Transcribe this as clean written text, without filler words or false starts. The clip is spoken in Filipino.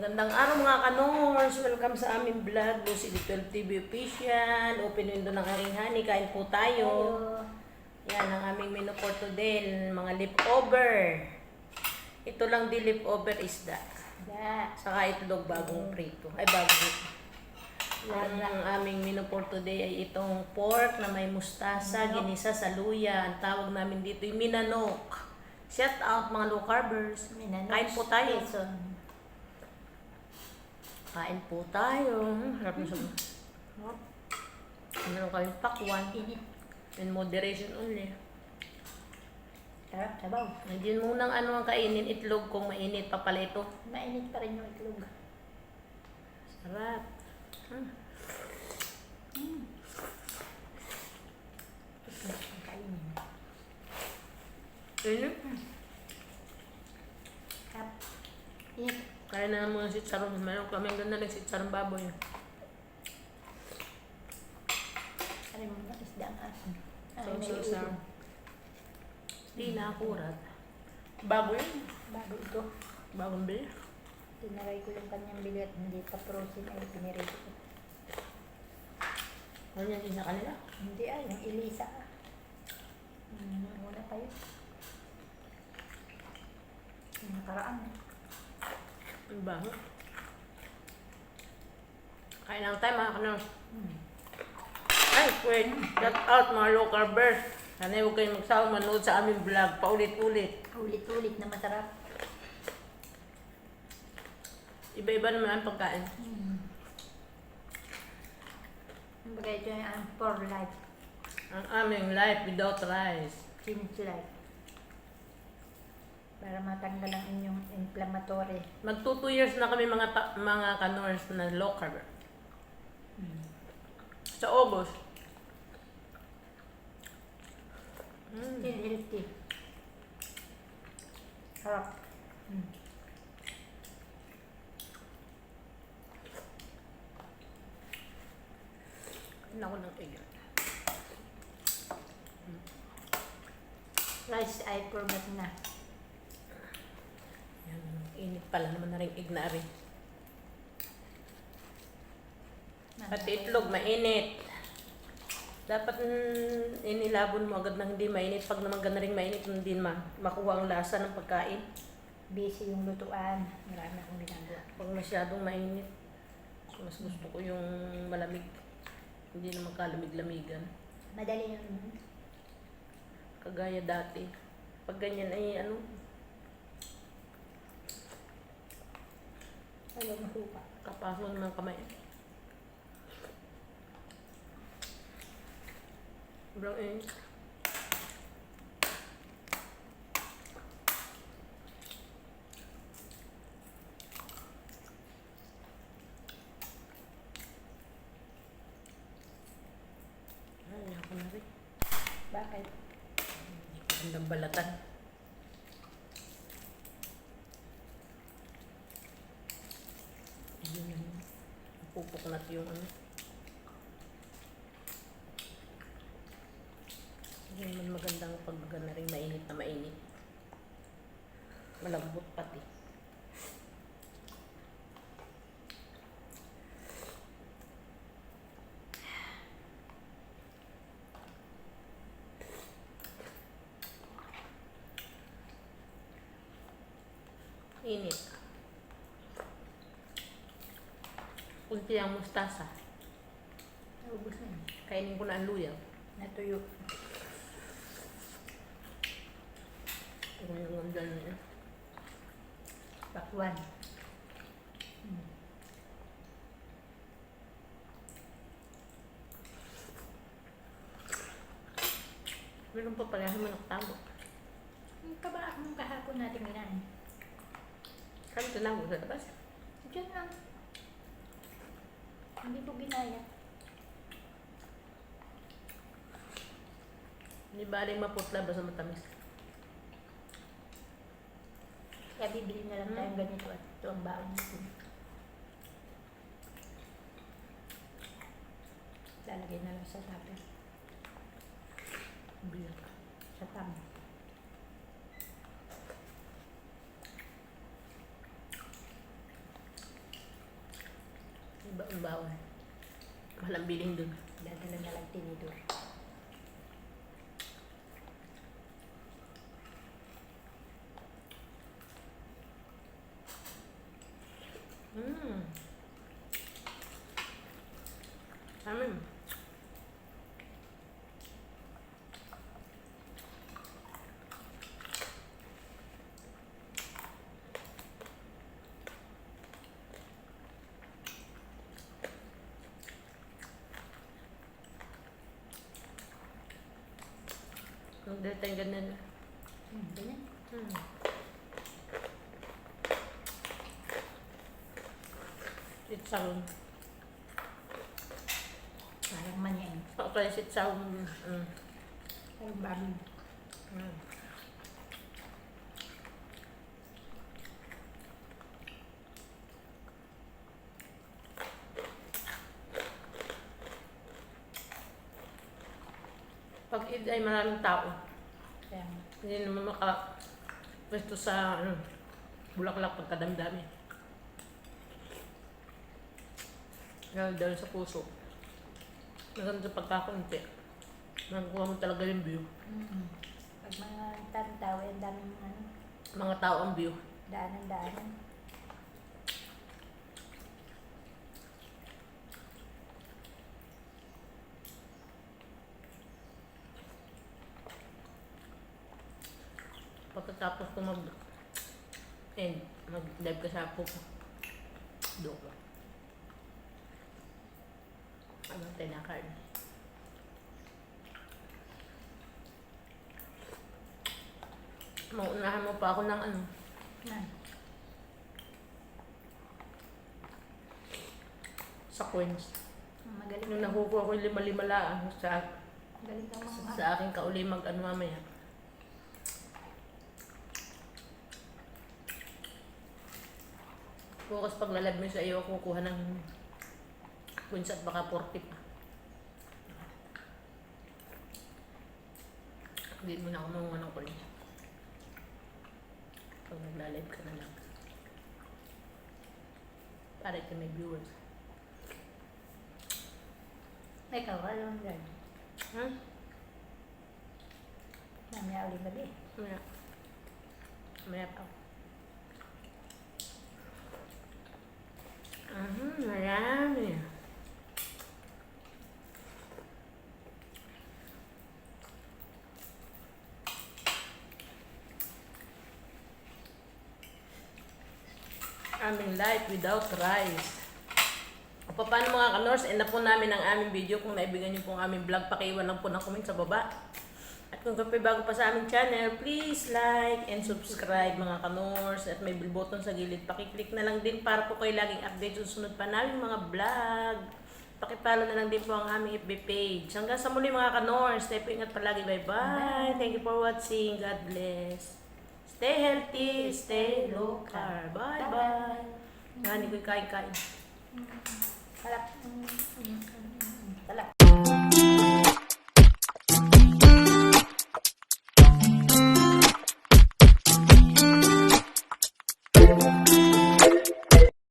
Magandang araw mga kanors! Welcome sa aming vlog, Lucy the 12 TV Official. Open window ng aking honey, kain po tayo. Yan ang aming menu for today, mga leftover. Ito lang di leftover isda. Saka itlog bagong prito. Ay bagong. Ang aming menu for today ay itong pork na may mustasa, ginisa sa luya. Ang tawag namin dito ay minanok. Shout out mga low carbers. Kain po tayo. Kain po tayo. Harap na sa meron kaming pakwan. In moderation only. Sarap, sabaw. Hindi munang ano ang kainin, itlog kung mainit pa pala ito. Mainit pa rin yung itlog. Sarap. Kainin. Init. Sarap. Init. Kaya na muna sitsaron. Meron kaming ganda ng sitsaron baboy. Ano mo na isda ang asin. So, sa di na akurat. Bago yun. Bago ito. Bagong bili. Tinaray ko yung kanyang bili at hindi pa frozen ay pinirito ko. Ano yan isa kanila? Hindi yung Elisa. Muna pa yun. Yung nakaraan. Ang bago. Kain lang tayo mga kanong. Ay, wait. Shout out mga low carbers. Sana huwag kayong magsawa manood sa aming vlog. Paulit-ulit. Ulit-ulit na masarap. Iba-iba naman ang pagkain. Ang bagay ito yung for life. Ang aming life without rice. Since life. Para matanggal ang inyong inflammatory. Magto 2 years na kami mga kanors na low carb. Sa August. Still healthy. Sarap. Kain ako ng egg. Rice ay format na. Yan, init pala naman na rin egg na rin. Pati itlog, mainit. Dapat inilabon mo agad na hindi mainit. Pag naman gana rin mainit, hindi makuha ang lasa ng pagkain. Busy yung lutuan. Marami akong ginagawa. Pag masyadong mainit, mas gusto ko yung malamig. Hindi naman kalamig-lamigan. Madali yun. Kagaya dati. Pag ganyan ay ano, Ayaw masuka. kapasok ng kamay. Sobrang init. Ay, ako na rin. Bakit? Ang balatan. Yun na yun. Pupuknat yung ano. Yun naman magandang pag na rin mainit na mainit. Malambot pati. Init. Kunti ang mustasa. Naubos na yun. Kainin ko na ang luya. Natuyo. Kung yung dyan niya. Pakwan. Meron pa pala naman nakatago. Ang kabaan ng kahapon natin minain. Kami tinago sa labas. Diyan lang. Hindi ko ginaya. Hindi baling maputla ba sa matamis? Kaya bibili na lang tayong ganito at ito ang baon natin. Lalagay na lang sa tupper. Biyak. Sa tam. Ang bawal. Mahal ang biling dun. Dadala na lang tinidor. Mmm. Amin. Magdala tayong ganun. Ganyan. Hmm. Sitsang. Parang manyang. Okay, sitsang. Ay, babi. Pag Eid ay maraming tao. Kaya, Hindi naman pwesto sa bulaklak pagkadamdami. Lalo dahil sa puso. Maganda pagkakunti. Nakuha mo talaga yung view. pag mga tao, ang daming ano, Mga tao ang view. daanan. Pagkatapos ko mag-live ka sa puso. Doon ko. Anong tinakard? Maunahan mo pa ako ng ano, Yan. sa coins. Magaling Nung ka. nakukuha ko yung lima-lima lang Magaling ka mga sa aking kauli mag-ano mamaya. Bukas pag lalab mo sa iyo, kukuha ng coins at baka 40 pa. Hindi mo na ako mangunga ng coins. Pag nagla-live ka na lang. Para ito may viewers. Ikaw, alam dyan. Ha? Namaya ulit gabi. Maya. Maya pa. Marami. Aming life without rice. O paano mga ka-Nors, end na po namin ang aming video. Kung naibigan niyo po ang aming vlog, pakiiwan lang po ng comment sa baba. At kung kayo bago pa sa aming channel, please like and subscribe mga ka-Nors. At may bell button sa gilid. Pakiclick na lang din para po kayo laging update sa susunod pa namin mga vlog. Pakipalo na lang din po ang aming FB page. Hanggang sa muli mga ka-Nors. Stay po ingat palagi. Bye-bye. Thank you for watching. God bless. Stay healthy, stay low carb. Bye-bye. Nga, hindi ko kain-kain.